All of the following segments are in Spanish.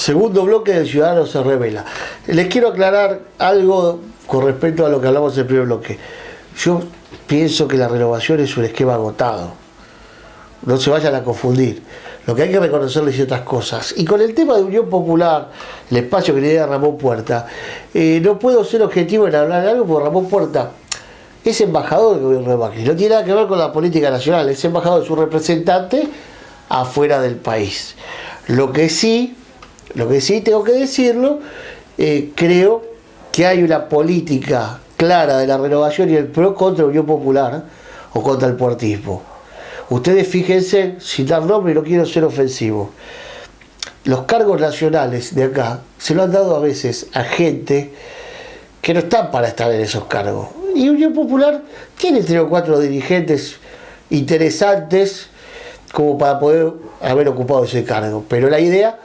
Segundo bloque del Ciudadano se revela. Les quiero aclarar algo con respecto a lo que hablamos en el primer bloque. Yo pienso que la renovación es un esquema agotado. No se vayan a confundir. Lo que hay que reconocerle ciertas cosas. Y con el tema de Unión Popular, el espacio que le da Ramón Puerta, no puedo ser objetivo en hablar de algo porque Ramón Puerta es embajador del gobierno de Macri. No tiene nada que ver con la política nacional. Es embajador de su representante afuera del país. Lo que sí tengo que decirlo, creo que hay una política clara de la renovación y el PRO contra la Unión Popular o contra el puertismo. Ustedes fíjense, sin dar nombre, no quiero ser ofensivo, los cargos nacionales de acá se lo han dado a veces a gente que no están para estar en esos cargos. Y Unión Popular tiene 3 o 4 dirigentes interesantes como para poder haber ocupado ese cargo. Pero la idea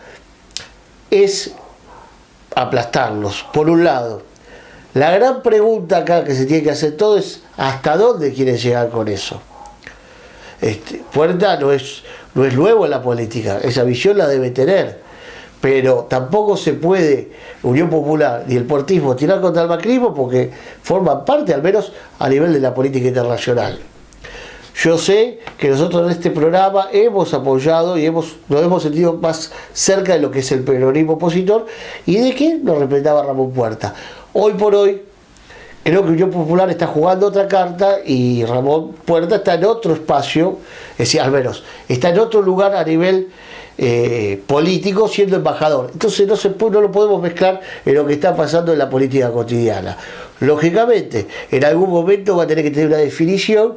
es aplastarlos, por un lado. La gran pregunta acá que se tiene que hacer todo es ¿hasta dónde quieren llegar con eso? Puerta no es nuevo en la política, esa visión la debe tener, pero tampoco se puede Unión Popular y el puertismo tirar contra el macrismo porque forman parte, al menos a nivel de la política internacional. Yo sé que nosotros en este programa hemos apoyado y nos hemos sentido más cerca de lo que es el peronismo opositor y de que nos representaba Ramón Puerta. Hoy por hoy, creo que Unión Popular está jugando otra carta y Ramón Puerta está en otro espacio, es decir, al menos está en otro lugar a nivel político siendo embajador. Entonces no lo podemos mezclar en lo que está pasando en la política cotidiana. Lógicamente, en algún momento va a tener que tener una definición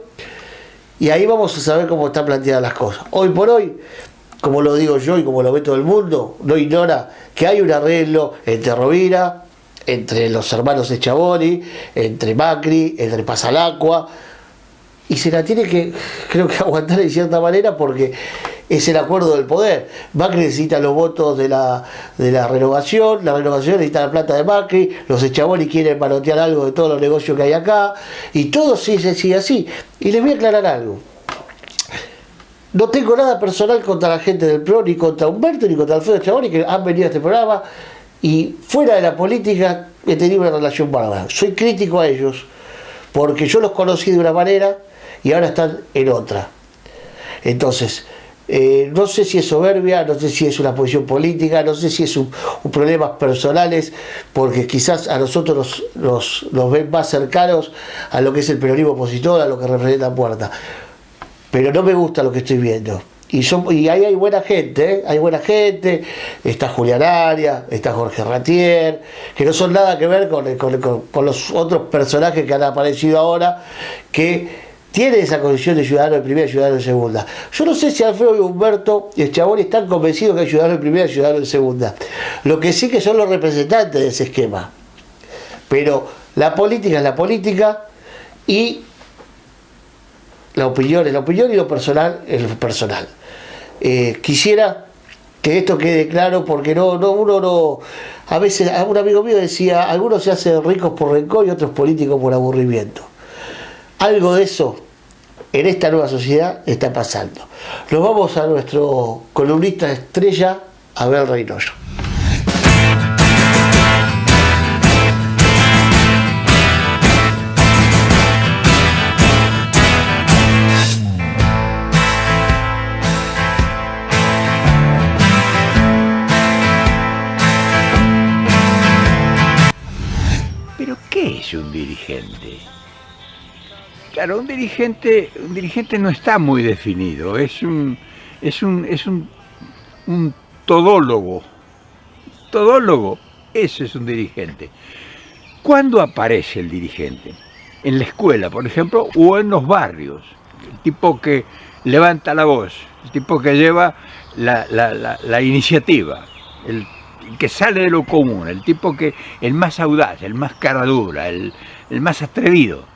y ahí vamos a saber cómo están planteadas las cosas. Hoy por hoy, como lo digo yo y como lo ve todo el mundo, no ignora que hay un arreglo entre Rovira, entre los hermanos Schiavone, entre Macri, entre Pasalacqua, y se la tiene que, creo que aguantar de cierta manera porque es el acuerdo del poder. Macri necesita los votos de la renovación, la renovación necesita la plata de Macri, los Schiavone quieren manotear algo de todos los negocios que hay acá, y todo sigue así. Y les voy a aclarar algo. No tengo nada personal contra la gente del PRO, ni contra Humberto, ni contra Alfredo Schiavone, que han venido a este programa, y fuera de la política he tenido una relación bárbara. Soy crítico a ellos, porque yo los conocí de una manera y ahora están en otra. Entonces, no sé si es soberbia, no sé si es una posición política, no sé si es un problemas personales, porque quizás a nosotros nos ven más cercanos a lo que es el peronismo opositor, a lo que representa Puerta. Pero no me gusta lo que estoy viendo. Y ahí hay buena gente, hay buena gente, está Julián Arias, está Jorge Ratier, que no son nada que ver con los otros personajes que han aparecido ahora, que tienen esa condición de ciudadano de primera y ciudadano de segunda. Yo no sé si Alfredo y Humberto y Schiavone están convencidos que hay ciudadano de primera y ciudadano de segunda. Lo que sí que son los representantes de ese esquema. Pero la política es la política y la opinión es la opinión y lo personal es lo personal. Quisiera que esto quede claro porque uno no, a veces un amigo mío decía, algunos se hacen ricos por rencor y otros políticos por aburrimiento. Algo de eso en esta nueva sociedad está pasando. Nos vamos a nuestro columnista estrella, Abel Reynoso. ¿Pero qué es un dirigente? Claro, un dirigente no está muy definido, es un todólogo. Todólogo, ese es un dirigente. ¿Cuándo aparece el dirigente? En la escuela, por ejemplo, o en los barrios. El tipo que levanta la voz, el tipo que lleva la iniciativa, el que sale de lo común, el más audaz, el más caradura, el más atrevido.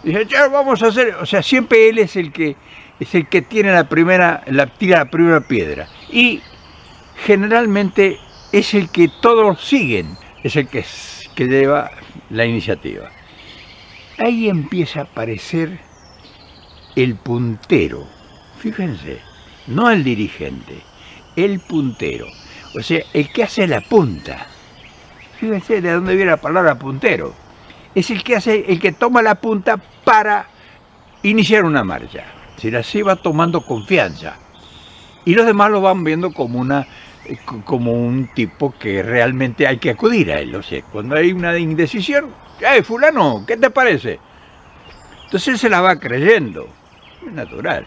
Dice, ya vamos a hacer, o sea, siempre él es el que tiene tira la primera piedra. Y generalmente es el que todos siguen, es el que lleva la iniciativa. Ahí empieza a aparecer el puntero. Fíjense, no el dirigente, el puntero. O sea, el que hace la punta. Fíjense de dónde viene la palabra puntero. Es el que toma la punta para iniciar una marcha. Es decir, así va tomando confianza. Y los demás lo van viendo como un tipo que realmente hay que acudir a él. O sea, cuando hay una indecisión, fulano, ¿qué te parece? Entonces él se la va creyendo. Es natural.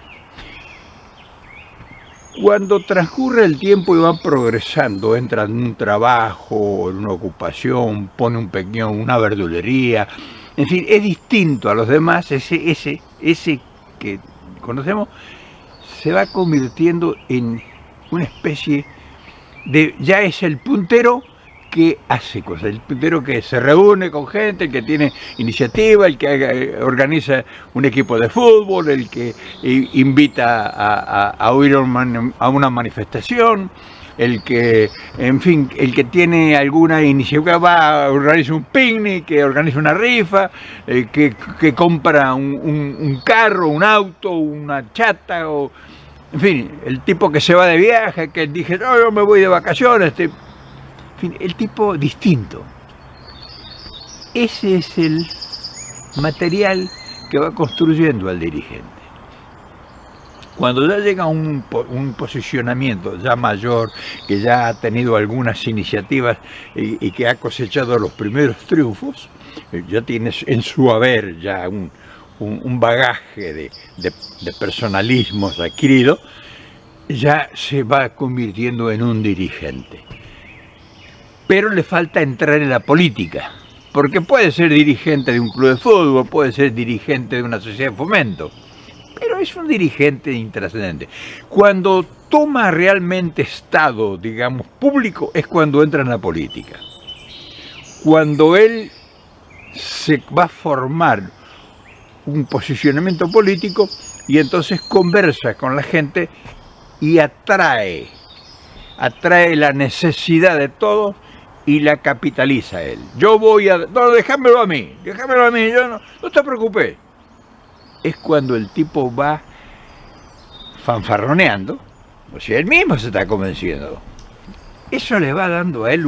Cuando transcurre el tiempo y va progresando, entra en un trabajo, en una ocupación, pone una verdulería, en fin, es distinto a los demás, ese que conocemos, se va convirtiendo en una especie de, ya es el puntero que hace cosas, el puntero que se reúne con gente, el que tiene iniciativa, el que organiza un equipo de fútbol, el que invita a ir a una manifestación, el que, en fin, el que tiene alguna iniciativa, va a organizar un picnic, que organiza una rifa, que compra un carro, un auto, una chata, o, en fin, el tipo que se va de viaje, que dice, no, yo me voy de vacaciones, en fin, el tipo distinto. Ese es el material que va construyendo al dirigente. Cuando ya llega a un posicionamiento ya mayor, que ya ha tenido algunas iniciativas y que ha cosechado los primeros triunfos, ya tiene en su haber ya un bagaje de personalismos adquirido, ya se va convirtiendo en un dirigente. Pero le falta entrar en la política, porque puede ser dirigente de un club de fútbol, puede ser dirigente de una sociedad de fomento, pero es un dirigente intrascendente. Cuando toma realmente estado, digamos, público, es cuando entra en la política. Cuando él se va a formar un posicionamiento político y entonces conversa con la gente y atrae la necesidad de todos y la capitaliza él. Yo voy a... No, déjamelo a mí, yo no te preocupes. Es cuando el tipo va fanfarroneando, o sea, él mismo se está convenciendo. Eso le va dando a él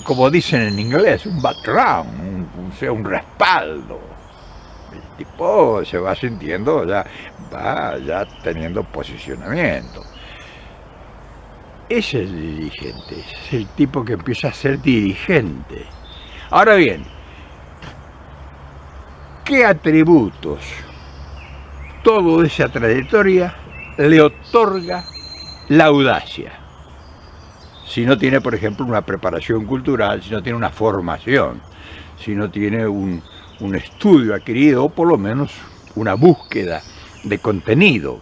como dicen en inglés, un background, o sea, un respaldo. El tipo se va sintiendo, va teniendo posicionamiento. Ese es el dirigente, es el tipo que empieza a ser dirigente. Ahora bien, ¿qué atributos toda esa trayectoria le otorga la audacia? Si no tiene, por ejemplo, una preparación cultural, si no tiene una formación, si no tiene un estudio adquirido, o por lo menos una búsqueda de contenido,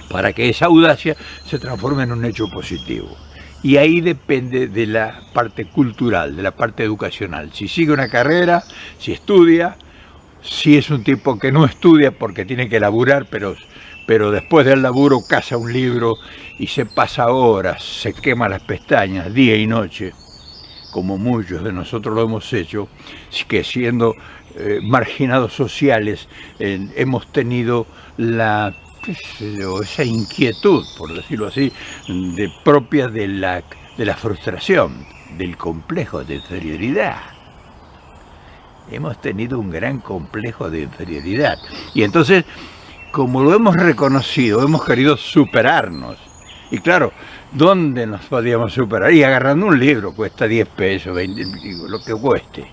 para que esa audacia se transforme en un hecho positivo. Y ahí depende de la parte cultural, de la parte educacional. Si sigue una carrera, si estudia, si es un tipo que no estudia porque tiene que laburar, pero después del laburo caza un libro y se pasa horas, se quema las pestañas día y noche, como muchos de nosotros lo hemos hecho, que siendo marginados sociales hemos tenido esa inquietud, por decirlo así, propia de la frustración, del complejo de inferioridad. Hemos tenido un gran complejo de inferioridad. Y entonces, como lo hemos reconocido, hemos querido superarnos. Y claro, ¿dónde nos podíamos superar? Y agarrando un libro, cuesta 10 pesos, 20, lo que cueste.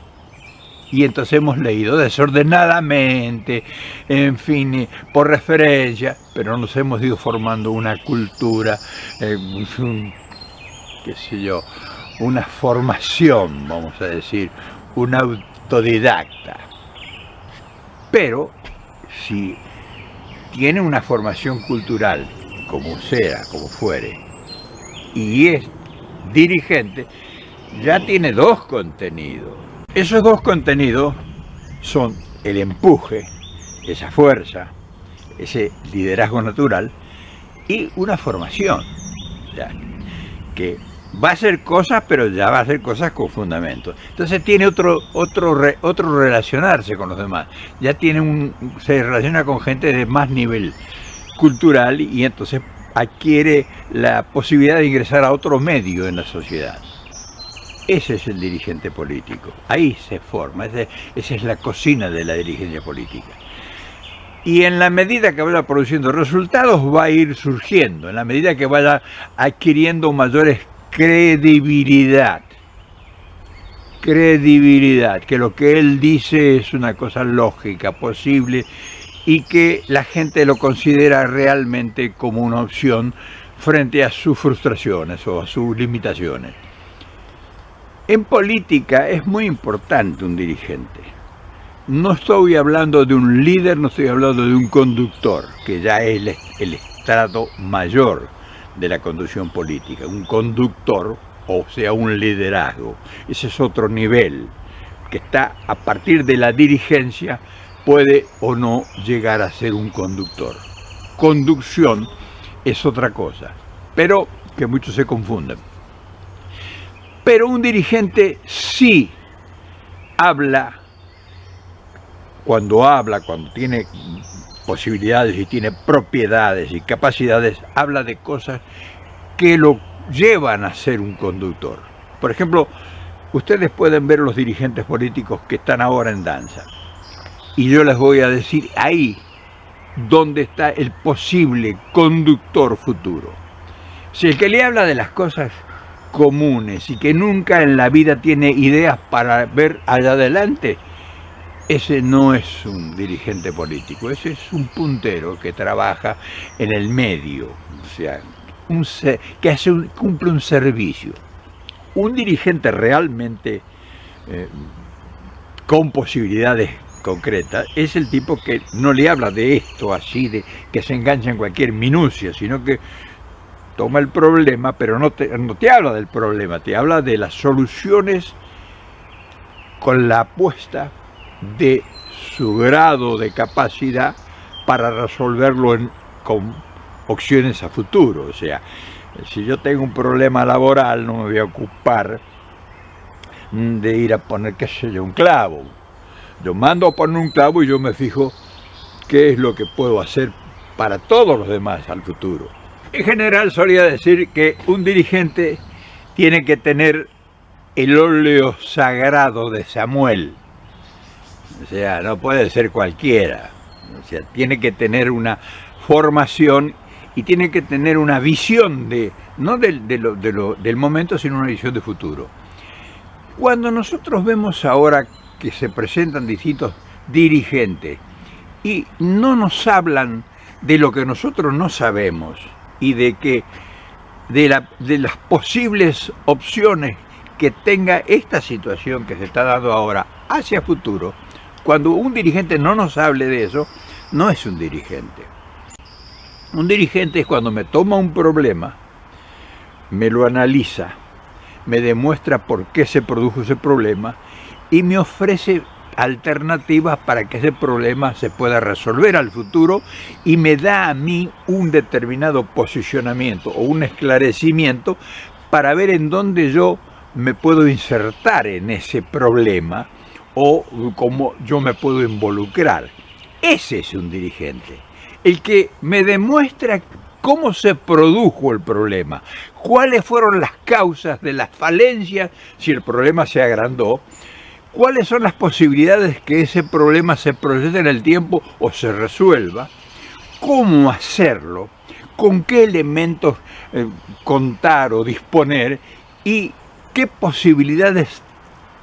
Y entonces hemos leído desordenadamente, en fin, por referencia, pero nos hemos ido formando una cultura, qué sé yo, una formación, vamos a decir, un autodidacta. Pero si tiene una formación cultural, como sea, como fuere, y es dirigente, ya tiene dos contenidos. Esos dos contenidos son el empuje, esa fuerza, ese liderazgo natural y una formación, o sea, que va a hacer cosas, pero ya va a hacer cosas con fundamentos. Entonces tiene otro relacionarse con los demás. Ya tiene se relaciona con gente de más nivel cultural y entonces adquiere la posibilidad de ingresar a otro medio en la sociedad. Ese es el dirigente político. Ahí se forma, esa es la cocina de la dirigencia política. Y en la medida que vaya produciendo resultados va a ir surgiendo, en la medida que vaya adquiriendo mayores credibilidad, que lo que él dice es una cosa lógica, posible, y que la gente lo considera realmente como una opción frente a sus frustraciones o a sus limitaciones. En política es muy importante un dirigente. No estoy hablando de un líder, no estoy hablando de un conductor, que ya es el estrato mayor de la conducción política. Un conductor, o sea, un liderazgo. Ese es otro nivel, que está a partir de la dirigencia, puede o no llegar a ser un conductor. Conducción es otra cosa, pero que muchos se confunden. Pero un dirigente sí habla, cuando tiene posibilidades y tiene propiedades y capacidades, habla de cosas que lo llevan a ser un conductor. Por ejemplo, ustedes pueden ver los dirigentes políticos que están ahora en danza. Y yo les voy a decir ahí donde está el posible conductor futuro. Si el que le habla de las cosas comunes y que nunca en la vida tiene ideas para ver allá adelante, ese no es un dirigente político, ese es un puntero que trabaja en el medio, o sea, que cumple un servicio. Un dirigente realmente con posibilidades concretas es el tipo que no le habla de esto así, de que se engancha en cualquier minucia, sino que toma el problema, pero no te habla del problema, te habla de las soluciones con la apuesta de su grado de capacidad para resolverlo con opciones a futuro. O sea, si yo tengo un problema laboral, no me voy a ocupar de ir a poner, qué sé yo, un clavo. Yo mando a poner un clavo y yo me fijo qué es lo que puedo hacer para todos los demás al futuro. En general solía decir que un dirigente tiene que tener el óleo sagrado de Samuel. O sea, no puede ser cualquiera. O sea, tiene que tener una formación y tiene que tener una visión no del momento, sino una visión de futuro. Cuando nosotros vemos ahora que se presentan distintos dirigentes y no nos hablan de lo que nosotros no sabemos y de las posibles opciones que tenga esta situación que se está dando ahora hacia futuro, cuando un dirigente no nos hable de eso, no es un dirigente. Un dirigente es cuando me toma un problema, me lo analiza, me demuestra por qué se produjo ese problema y me ofrece alternativas para que ese problema se pueda resolver al futuro y me da a mí un determinado posicionamiento o un esclarecimiento para ver en dónde yo me puedo insertar en ese problema o cómo yo me puedo involucrar. Ese es un dirigente, el que me demuestra cómo se produjo el problema, cuáles fueron las causas de las falencias si el problema se agrandó, cuáles son las posibilidades que ese problema se procese en el tiempo o se resuelva, cómo hacerlo, con qué elementos contar o disponer y qué posibilidades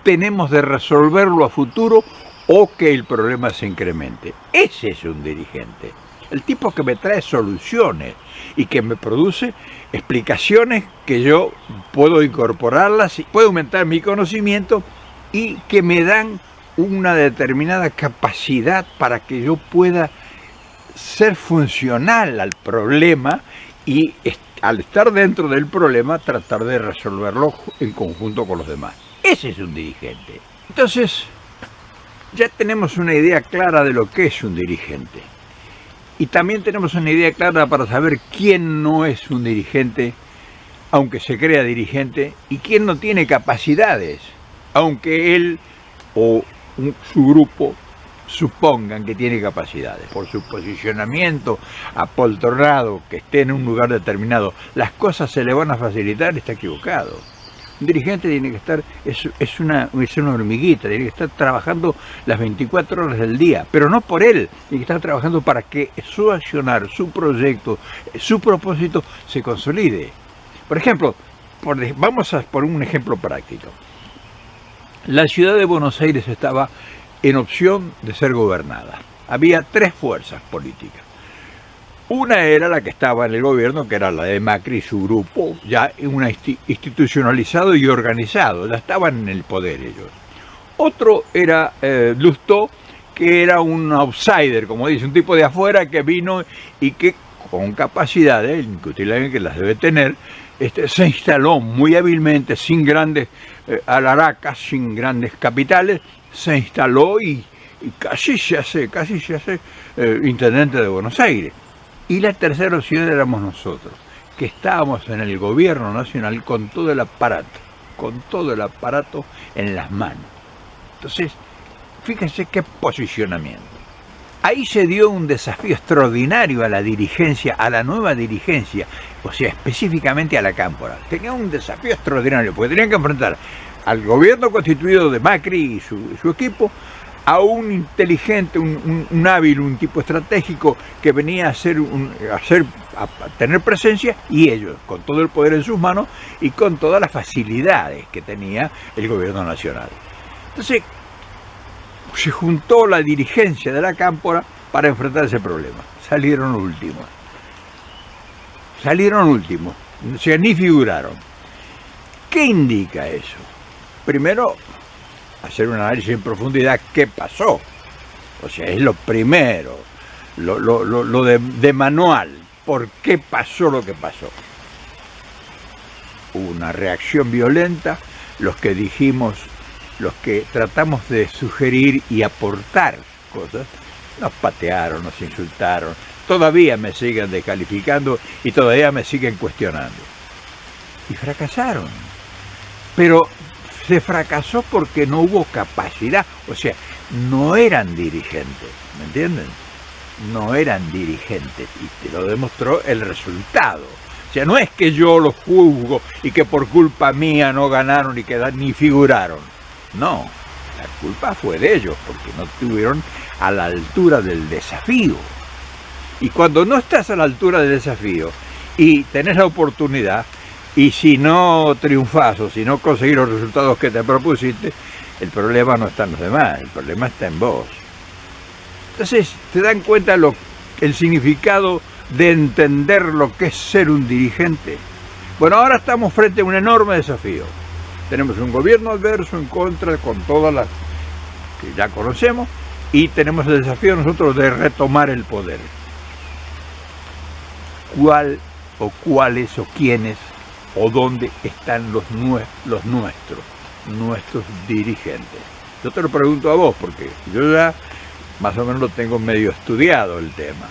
tenemos de resolverlo a futuro o que el problema se incremente. Ese es un dirigente, el tipo que me trae soluciones y que me produce explicaciones que yo puedo incorporarlas, puedo aumentar mi conocimiento y que me dan una determinada capacidad para que yo pueda ser funcional al problema y al estar dentro del problema tratar de resolverlo en conjunto con los demás. Ese es un dirigente. Entonces, ya tenemos una idea clara de lo que es un dirigente. Y también tenemos una idea clara para saber quién no es un dirigente, aunque se crea dirigente, y quién no tiene capacidades, aunque él o su grupo supongan que tiene capacidades, por su posicionamiento apoltronado, que esté en un lugar determinado, las cosas se le van a facilitar, está equivocado. Un dirigente tiene que estar, es una hormiguita, tiene que estar trabajando las 24 horas del día, pero no por él, tiene que estar trabajando para que su accionar, su proyecto, su propósito se consolide. Por ejemplo, vamos a poner un ejemplo práctico. La ciudad de Buenos Aires estaba en opción de ser gobernada. Había tres fuerzas políticas. Una era la que estaba en el gobierno, que era la de Macri y su grupo, ya institucionalizado y organizado, ya estaban en el poder ellos. Otro era Lustó, que era un outsider, como dice, un tipo de afuera que vino y que con capacidades, indiscutiblemente que las debe tener, se instaló muy hábilmente, sin grandes alaracas, sin grandes capitales, se instaló y casi se hace intendente de Buenos Aires. Y la tercera opción éramos nosotros, que estábamos en el gobierno nacional con todo el aparato en las manos. Entonces, fíjense qué posicionamiento. Ahí se dio un desafío extraordinario a la dirigencia, a la nueva dirigencia, o sea, específicamente a la Cámpora. Tenía un desafío extraordinario, porque tenían que enfrentar al gobierno constituido de Macri y su equipo, a un inteligente, un hábil, un tipo estratégico que venía a tener presencia, y ellos, con todo el poder en sus manos y con todas las facilidades que tenía el gobierno nacional. Entonces, se juntó la dirigencia de la Cámpora para enfrentar ese problema. Salieron últimos, o sea, ni figuraron. ¿Qué indica eso? Primero, hacer un análisis en profundidad, ¿qué pasó? O sea, es lo primero, lo de manual, ¿por qué pasó lo que pasó? Hubo una reacción violenta, los que dijimos, los que tratamos de sugerir y aportar cosas, nos patearon, nos insultaron, todavía me siguen descalificando y todavía me siguen cuestionando. Y fracasaron, pero se fracasó porque no hubo capacidad, o sea, no eran dirigentes, ¿me entienden? No eran dirigentes, y te lo demostró el resultado. O sea, no es que yo los juzgo y que por culpa mía no ganaron ni figuraron. No, la culpa fue de ellos, porque no estuvieron a la altura del desafío. Y cuando no estás a la altura del desafío y tenés la oportunidad, y si no triunfás o si no conseguís los resultados que te propusiste, el problema no está en los demás, el problema está en vos. Entonces, ¿te dan cuenta el significado de entender lo que es ser un dirigente? Bueno, ahora estamos frente a un enorme desafío. Tenemos un gobierno adverso en contra, con todas las que ya conocemos, y tenemos el desafío nosotros de retomar el poder. ¿Cuál o cuáles o quiénes o dónde están nuestros dirigentes? Yo te lo pregunto a vos, porque yo ya más o menos lo tengo medio estudiado el tema.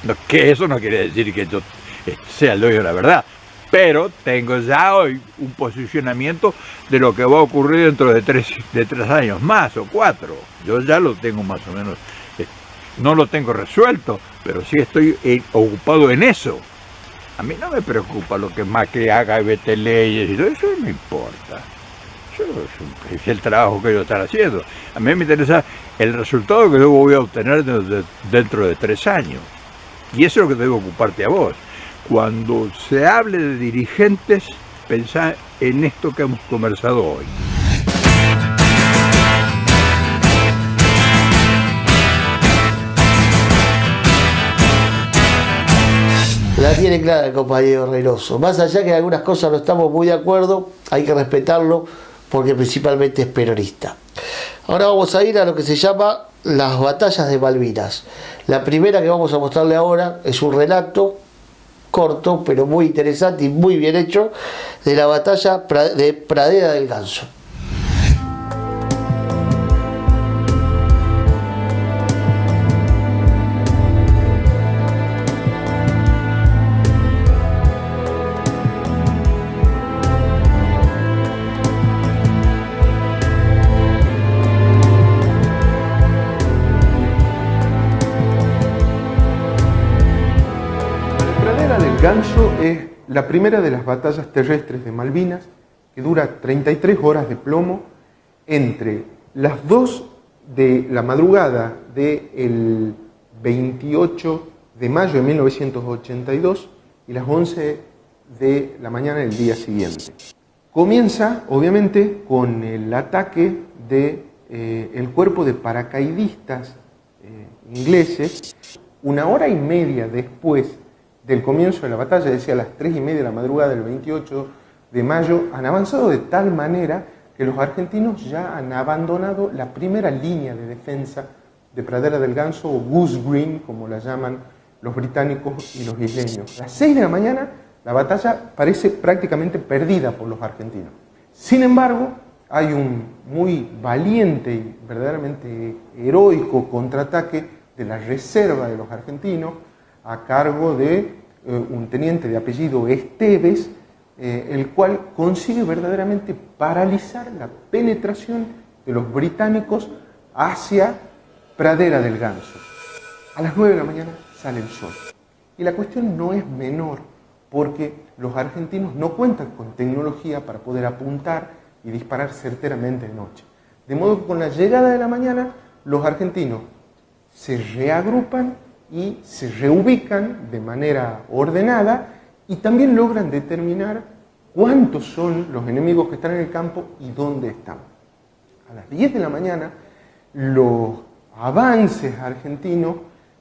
No, que eso no quiere decir que yo sea el dueño de la verdad, pero tengo ya hoy un posicionamiento de lo que va a ocurrir dentro de tres años más o 4. Yo ya lo tengo más o menos, no lo tengo resuelto, pero sí estoy ocupado en eso. A mí no me preocupa lo que Macri haga y vete leyes y todo eso, no me importa. Eso es el trabajo que ellos están haciendo. A mí me interesa el resultado que yo voy a obtener dentro de 3 años. Y eso es lo que debe ocuparte a vos. Cuando se hable de dirigentes, pensá en esto que hemos conversado hoy. La tiene clara el compañero Reynoso. Más allá que en algunas cosas no estamos muy de acuerdo, hay que respetarlo porque principalmente es peronista. Ahora vamos a ir a lo que se llama las batallas de Malvinas. La primera que vamos a mostrarle ahora es un relato corto, pero muy interesante y muy bien hecho, de la batalla de Pradera del Ganso. Ganso es la primera de las batallas terrestres de Malvinas, que dura 33 horas de plomo entre las 2 de la madrugada del 28 de mayo de 1982 y las 11 de la mañana del día siguiente. Comienza, obviamente, con el ataque del cuerpo de paracaidistas ingleses. Una hora y media después del comienzo de la batalla, es decir, a las 3:30 de la madrugada del 28 de mayo, han avanzado de tal manera que los argentinos ya han abandonado la primera línea de defensa de Pradera del Ganso, o Goose Green, como la llaman los británicos y los isleños. A las 6 de la mañana, la batalla parece prácticamente perdida por los argentinos. Sin embargo, hay un muy valiente y verdaderamente heroico contraataque de la reserva de los argentinos a cargo de un teniente de apellido Esteves, el cual consigue verdaderamente paralizar la penetración de los británicos hacia Pradera del Ganso. A las 9 de la mañana sale el sol. Y la cuestión no es menor, porque los argentinos no cuentan con tecnología para poder apuntar y disparar certeramente de noche. De modo que con la llegada de la mañana, los argentinos se reagrupan y se reubican de manera ordenada y también logran determinar cuántos son los enemigos que están en el campo y dónde están. A las 10 de la mañana, los avances argentinos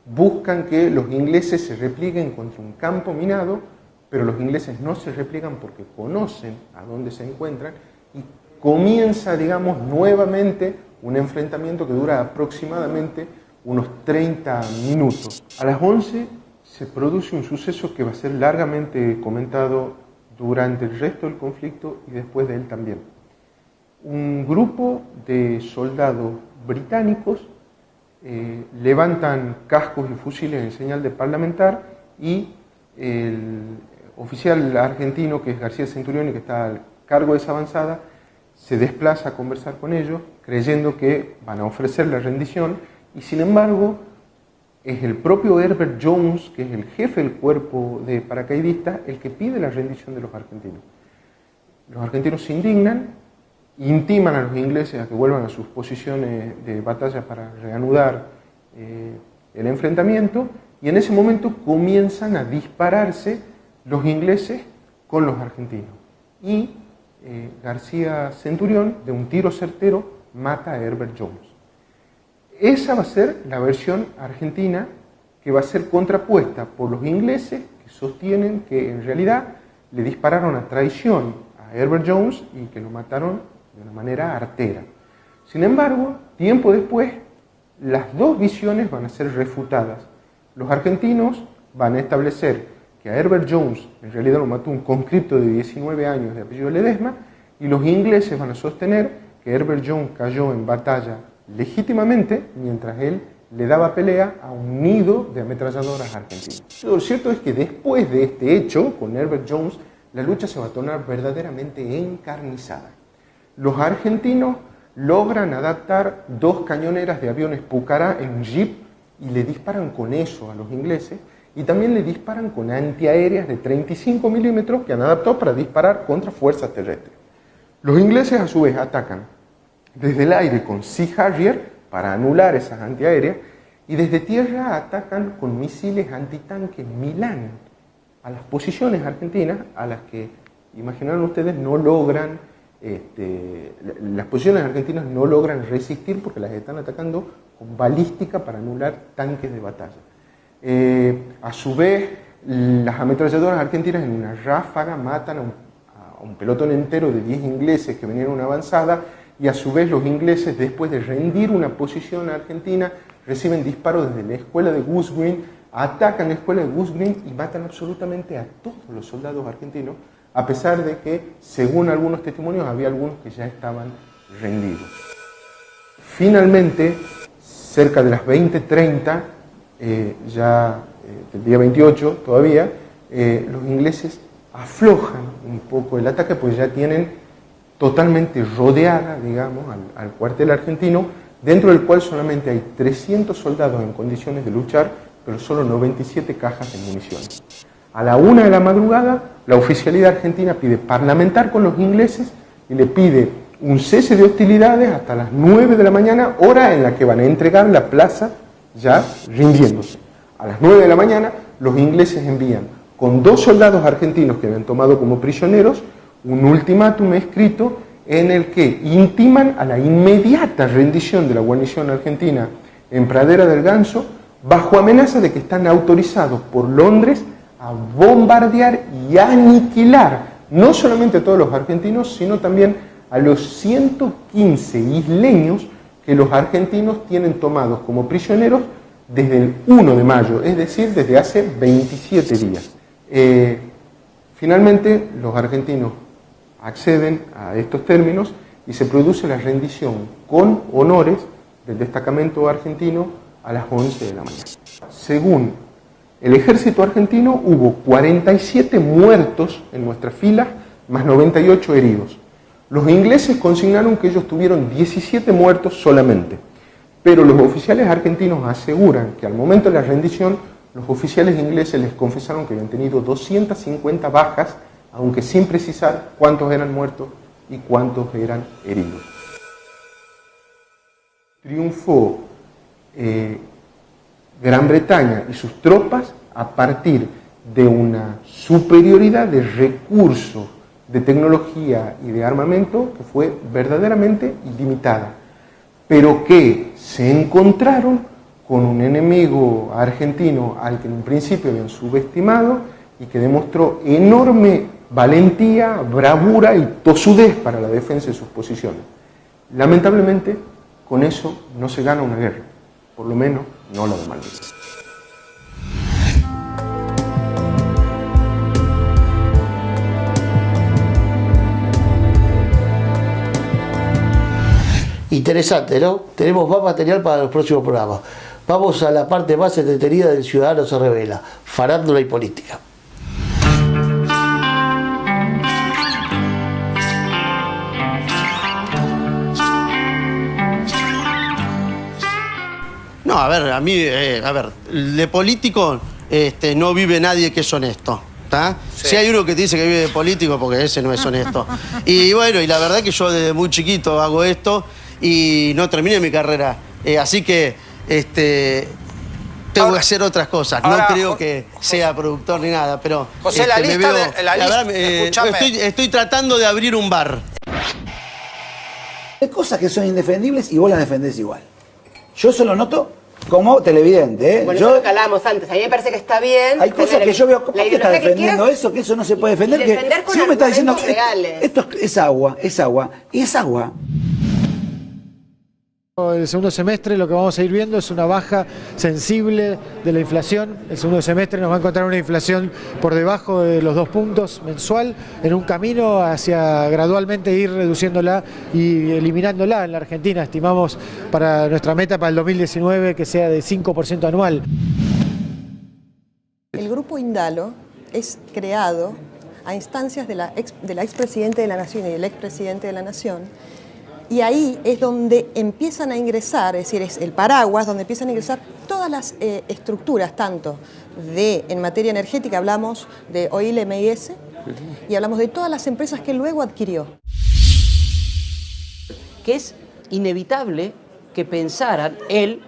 buscan que los ingleses se replieguen contra un campo minado, pero los ingleses no se repliegan porque conocen a dónde se encuentran y comienza, digamos, nuevamente un enfrentamiento que dura aproximadamente unos 30 minutos. A las 11 se produce un suceso que va a ser largamente comentado durante el resto del conflicto y después de él también. Un grupo de soldados británicos levantan cascos y fusiles en señal de parlamentar y el oficial argentino, que es García Centurión y que está al cargo de esa avanzada, se desplaza a conversar con ellos creyendo que van a ofrecer la rendición y sin embargo es el propio Herbert Jones, que es el jefe del cuerpo de paracaidistas, el que pide la rendición de los argentinos. Los argentinos se indignan, intiman a los ingleses a que vuelvan a sus posiciones de batalla para reanudar el enfrentamiento y en ese momento comienzan a dispararse los ingleses con los argentinos. Y García Centurión, de un tiro certero, mata a Herbert Jones. Esa va a ser la versión argentina que va a ser contrapuesta por los ingleses, que sostienen que en realidad le dispararon a traición a Herbert Jones y que lo mataron de una manera artera. Sin embargo, tiempo después, las dos visiones van a ser refutadas. Los argentinos van a establecer que a Herbert Jones en realidad lo mató un conscripto de 19 años de apellido Ledesma, y los ingleses van a sostener que Herbert Jones cayó en batalla legítimamente mientras él le daba pelea a un nido de ametralladoras argentinas. Lo cierto es que después de este hecho, con Herbert Jones, la lucha se va a tornar verdaderamente encarnizada. Los argentinos logran adaptar 2 cañoneras de aviones Pucará en un jeep y le disparan con eso a los ingleses, y también le disparan con antiaéreas de 35 milímetros que han adaptado para disparar contra fuerzas terrestres. Los ingleses a su vez atacan desde el aire con Sea Harrier para anular esas antiaéreas y desde tierra atacan con misiles antitanque Milán a las posiciones argentinas, a las que, imaginarán ustedes, no logran, las posiciones argentinas no logran resistir porque las están atacando con balística para anular tanques de batalla. A su vez, las ametralladoras argentinas en una ráfaga matan a un pelotón entero de 10 ingleses que venían a una avanzada, y a su vez los ingleses, después de rendir una posición argentina, reciben disparos desde la escuela de Goose Green, atacan la escuela de Goose Green y matan absolutamente a todos los soldados argentinos, a pesar de que, según algunos testimonios, había algunos que ya estaban rendidos. Finalmente, cerca de las 20:30, del día 28 todavía, los ingleses aflojan un poco el ataque, pues ya tienen totalmente rodeada, digamos, al cuartel argentino, dentro del cual solamente hay 300 soldados en condiciones de luchar, pero solo 97 cajas de municiones. A la 1 de la madrugada, la oficialidad argentina pide parlamentar con los ingleses y le pide un cese de hostilidades hasta las 9 de la mañana, hora en la que van a entregar la plaza ya rindiéndose. A las 9 de la mañana, los ingleses envían con 2 soldados argentinos que habían tomado como prisioneros un ultimátum escrito en el que intiman a la inmediata rendición de la guarnición argentina en Pradera del Ganso, bajo amenaza de que están autorizados por Londres a bombardear y aniquilar no solamente a todos los argentinos, sino también a los 115 isleños que los argentinos tienen tomados como prisioneros desde el 1 de mayo, es decir, desde hace 27 días. Finalmente, los argentinos acceden a estos términos y se produce la rendición con honores del destacamento argentino a las 11 de la mañana. Según el ejército argentino, hubo 47 muertos en nuestras filas, más 98 heridos. Los ingleses consignaron que ellos tuvieron 17 muertos solamente, pero los oficiales argentinos aseguran que al momento de la rendición, los oficiales ingleses les confesaron que habían tenido 250 bajas, aunque sin precisar cuántos eran muertos y cuántos eran heridos. Triunfó Gran Bretaña y sus tropas a partir de una superioridad de recursos, de tecnología y de armamento que fue verdaderamente ilimitada, pero que se encontraron con un enemigo argentino al que en un principio habían subestimado y que demostró enorme valentía, bravura y tosudez para la defensa de sus posiciones. Lamentablemente, con eso no se gana una guerra, por lo menos no la de Malvinas. Interesante, ¿no? Tenemos más material para los próximos programas. Vamos a la parte más entretenida del Ciudadano se Revela, farándula y política. No, a ver, a mí, de político no vive nadie que es honesto. ¿Tá? Sí. Si hay uno que te dice que vive de político, porque ese no es honesto. Y bueno, y la verdad que yo desde muy chiquito hago esto y no terminé mi carrera. Así que tengo que hacer otras cosas. Ahora, no creo que sea productor ni nada, pero José, la lista, estoy tratando de abrir un bar. Hay cosas que son indefendibles y vos las defendés igual. Yo eso lo noto como televidente, ¿eh? Bueno, eso es lo que hablábamos antes. A mí me parece que está bien. Hay cosas que yo veo. ¿Por qué estás defendiendo eso? Que eso no se puede defender. Defender con si vos me estás diciendo que reales. Esto es agua, es agua, y es agua. El segundo semestre lo que vamos a ir viendo es una baja sensible de la inflación. El segundo semestre nos va a encontrar una inflación por debajo de los 2 puntos mensual, en un camino hacia gradualmente ir reduciéndola y eliminándola en la Argentina. Estimamos para nuestra meta para el 2019 que sea de 5% anual. El grupo Indalo es creado a instancias de la expresidente de la Nación y del expresidente de la Nación. Y ahí es donde empiezan a ingresar, es decir, es el paraguas donde empiezan a ingresar todas las estructuras, tanto en materia energética, hablamos de OIL, MIS, y hablamos de todas las empresas que luego adquirió. Que es inevitable que pensaran él,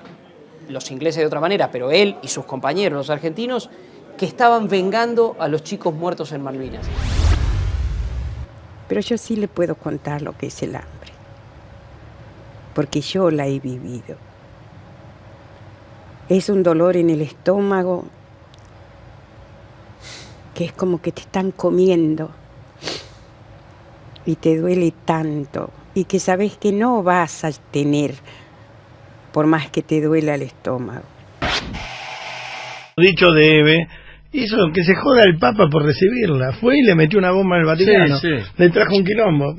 los ingleses de otra manera, pero él y sus compañeros, los argentinos, que estaban vengando a los chicos muertos en Malvinas. Pero yo sí le puedo contar lo que es el hambre, porque yo la he vivido. Es un dolor en el estómago que es como que te están comiendo y te duele tanto y que sabes que no vas a tener por más que te duela el estómago. Dicho de Eve, hizo que se joda el Papa por recibirla. Fue y le metió una bomba al Vaticano. Sí, sí. Le trajo un quilombo.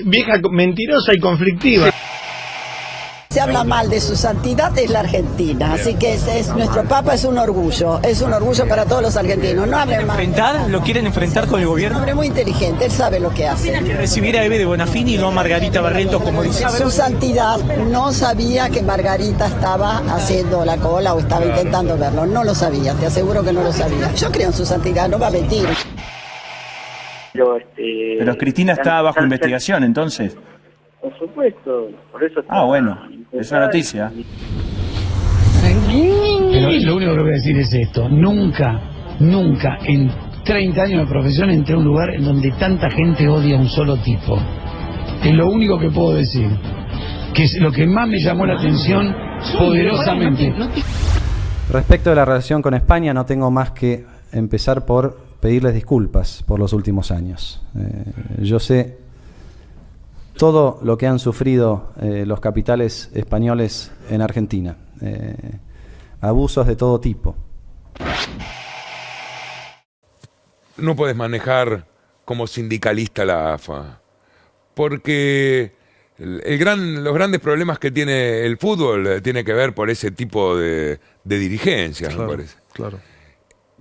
Vieja mentirosa y conflictiva. se habla mal de su santidad es la Argentina, así que es nuestro Papa es un orgullo para todos los argentinos. No hablen mal. ¿Lo quieren enfrentar con el gobierno? Es un hombre muy inteligente, él sabe lo que hace. Recibir a Eve de Bonafini y no a Margarita Barreto, como dice. Su santidad no sabía que Margarita estaba haciendo la cola o estaba intentando verlo, no lo sabía, te aseguro que no lo sabía. Yo creo en su santidad, no va a mentir. Pero Cristina está bajo investigación, entonces. Por supuesto, por eso... Bueno, es una noticia. Pero lo único que voy a decir es esto, nunca en 30 años de profesión entré a un lugar en donde tanta gente odia a un solo tipo. Es lo único que puedo decir, que es lo que más me llamó la atención poderosamente. Respecto de la relación con España, no tengo más que empezar por pedirles disculpas por los últimos años. Yo sé todo lo que han sufrido los capitales españoles en Argentina. Abusos de todo tipo. No puedes manejar como sindicalista la AFA, porque los grandes problemas que tiene el fútbol tiene que ver por ese tipo de dirigencias, claro, me parece. Claro.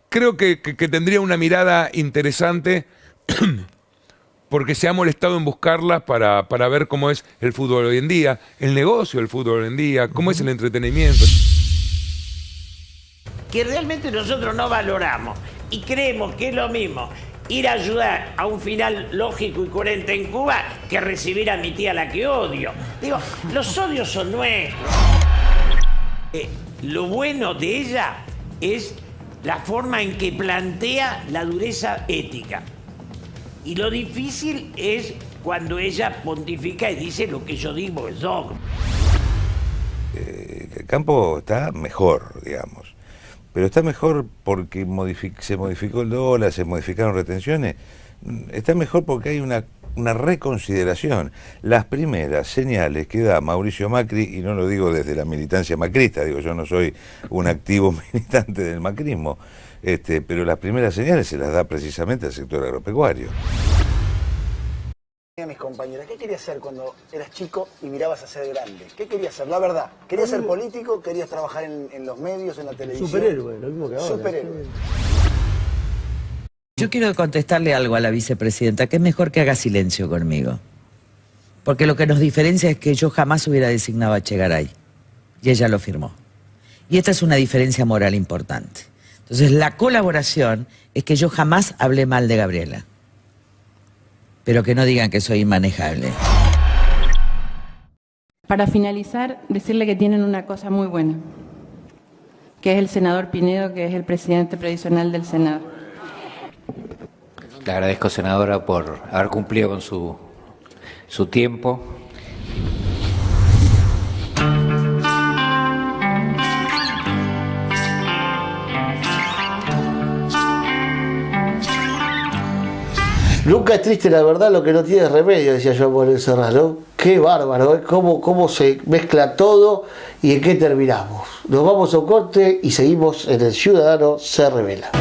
Creo que tendría una mirada interesante porque se ha molestado en buscarla para ver cómo es el fútbol hoy en día, el negocio del fútbol hoy en día, cómo es el entretenimiento. Que realmente nosotros no valoramos y creemos que es lo mismo ir a ayudar a un final lógico y coherente en Cuba que recibir a mi tía la que odio. Digo, los odios son nuestros. Lo bueno de ella es la forma en que plantea la dureza ética. Y lo difícil es cuando ella pontifica y dice lo que yo digo es dogma. El campo está mejor, digamos. Pero está mejor porque se modificó el dólar, se modificaron retenciones. Está mejor porque hay una reconsideración. Las primeras señales que da Mauricio Macri, y no lo digo desde la militancia macrista, digo, yo no soy un activo militante del macrismo, pero las primeras señales se las da precisamente al sector agropecuario. A mis compañeras, ¿qué querías ser cuando eras chico y mirabas a ser grande? ¿Qué querías ser? La verdad, ¿querías ser político? ¿Querías trabajar en los medios, en la televisión? Superhéroe, lo mismo que ahora. Superhéroe. Yo quiero contestarle algo a la vicepresidenta, que es mejor que haga silencio conmigo. Porque lo que nos diferencia es que yo jamás hubiera designado a Chegaray. Y ella lo firmó. Y esta es una diferencia moral importante. Entonces, la colaboración es que yo jamás hablé mal de Gabriela. Pero que no digan que soy inmanejable. Para finalizar, decirle que tienen una cosa muy buena, que es el senador Pinedo, que es el presidente previsional del Senado. Le agradezco, senadora, por haber cumplido con su tiempo. Nunca es triste la verdad, lo que no tiene remedio, decía yo por el Serrano. Qué bárbaro, ¿eh? Cómo se mezcla todo y en qué terminamos. Nos vamos a un corte y seguimos en El Ciudadano se revela.